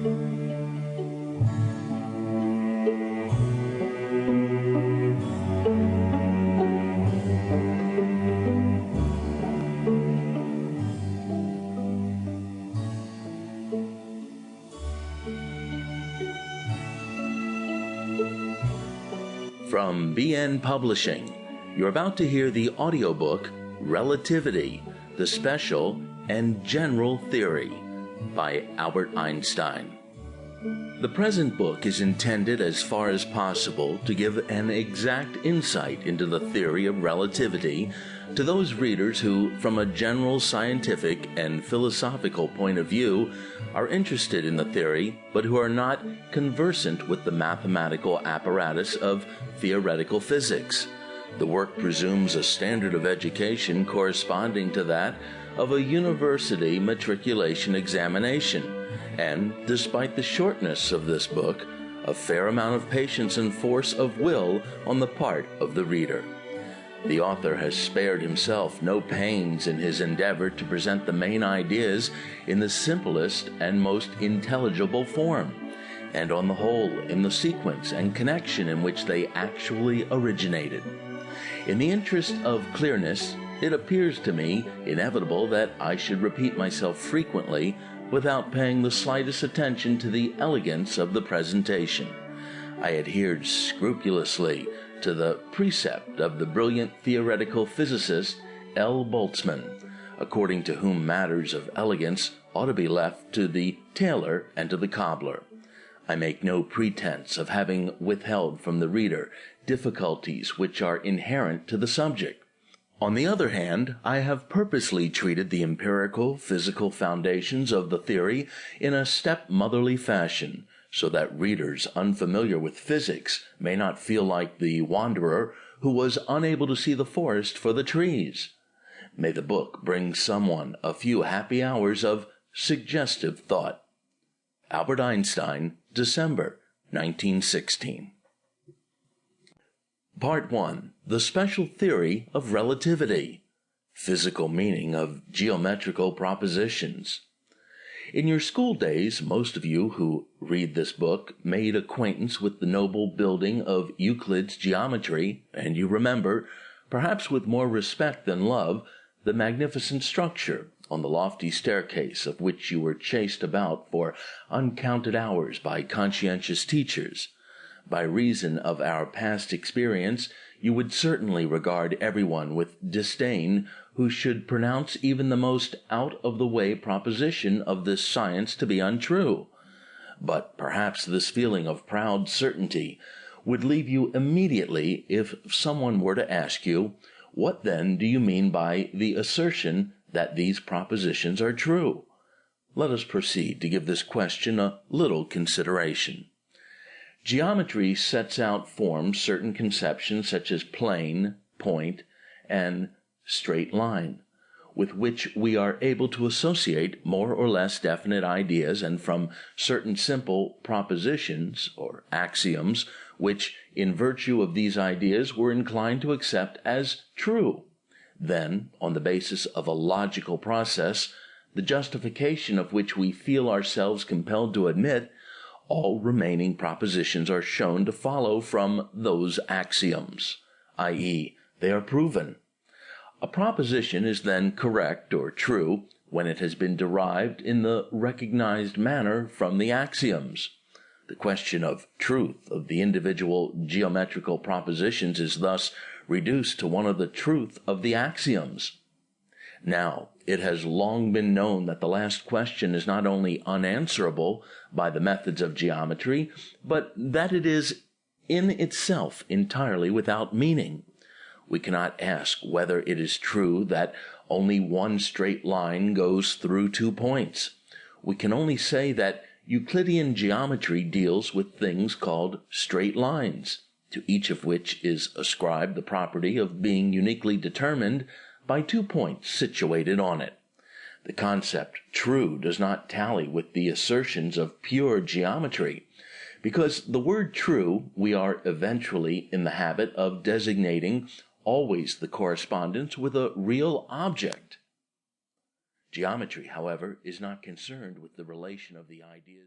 From BN Publishing, you're about to hear the audiobook Relativity, the Special and General Theory by Albert Einstein. The present book is intended as far as possible to give an exact insight into the theory of relativity to those readers who, from a general scientific and philosophical point of view, are interested in the theory, but who are not conversant with the mathematical apparatus of theoretical physics. The work presumes a standard of education corresponding to that of a university matriculation examination, and, despite the shortness of this book, a fair amount of patience and force of will on the part of the reader. The author has spared himself no pains in his endeavor to present the main ideas in the simplest and most intelligible form, and on the whole in the sequence and connection in which they actually originated. In the interest of clearness, it appears to me inevitable that I should repeat myself frequently without paying the slightest attention to the elegance of the presentation. I adhered scrupulously to the precept of the brilliant theoretical physicist L. Boltzmann, according to whom matters of elegance ought to be left to the tailor and to the cobbler. I make no pretense of having withheld from the reader difficulties which are inherent to the subject. On the other hand, I have purposely treated the empirical, physical foundations of the theory in a stepmotherly fashion, so that readers unfamiliar with physics may not feel like the wanderer who was unable to see the forest for the trees. May the book bring someone a few happy hours of suggestive thought. Albert Einstein, December 1916. Part 1. The Special Theory of Relativity. Physical Meaning of Geometrical Propositions. In your school days, most of you who read this book made acquaintance with the noble building of Euclid's geometry, and you remember, perhaps with more respect than love, the magnificent structure on the lofty staircase of which you were chased about for uncounted hours by conscientious teachers. By reason of our past experience, you would certainly regard everyone with disdain who should pronounce even the most out-of-the-way proposition of this science to be untrue. But perhaps this feeling of proud certainty would leave you immediately if someone were to ask you, what then do you mean by the assertion that these propositions are true? Let us proceed to give this question a little consideration. Geometry sets out forms certain conceptions such as plane, point, and straight line, with which we are able to associate more or less definite ideas, and from certain simple propositions or axioms, which, in virtue of these ideas, we're inclined to accept as true. Then, on the basis of a logical process, the justification of which we feel ourselves compelled to admit, all remaining propositions are shown to follow from those axioms, i.e., they are proven. A proposition is then correct or true when it has been derived in the recognized manner from the axioms. The question of truth of the individual geometrical propositions is thus reduced to one of the truth of the axioms. Now, it has long been known that the last question is not only unanswerable by the methods of geometry, but that it is in itself entirely without meaning. We cannot ask whether it is true that only one straight line goes through 2 points. We can only say that Euclidean geometry deals with things called straight lines, to each of which is ascribed the property of being uniquely determined by 2 points situated on it. The concept true does not tally with the assertions of pure geometry, because the word true we are eventually in the habit of designating always the correspondence with a real object. Geometry, however, is not concerned with the relation of the ideas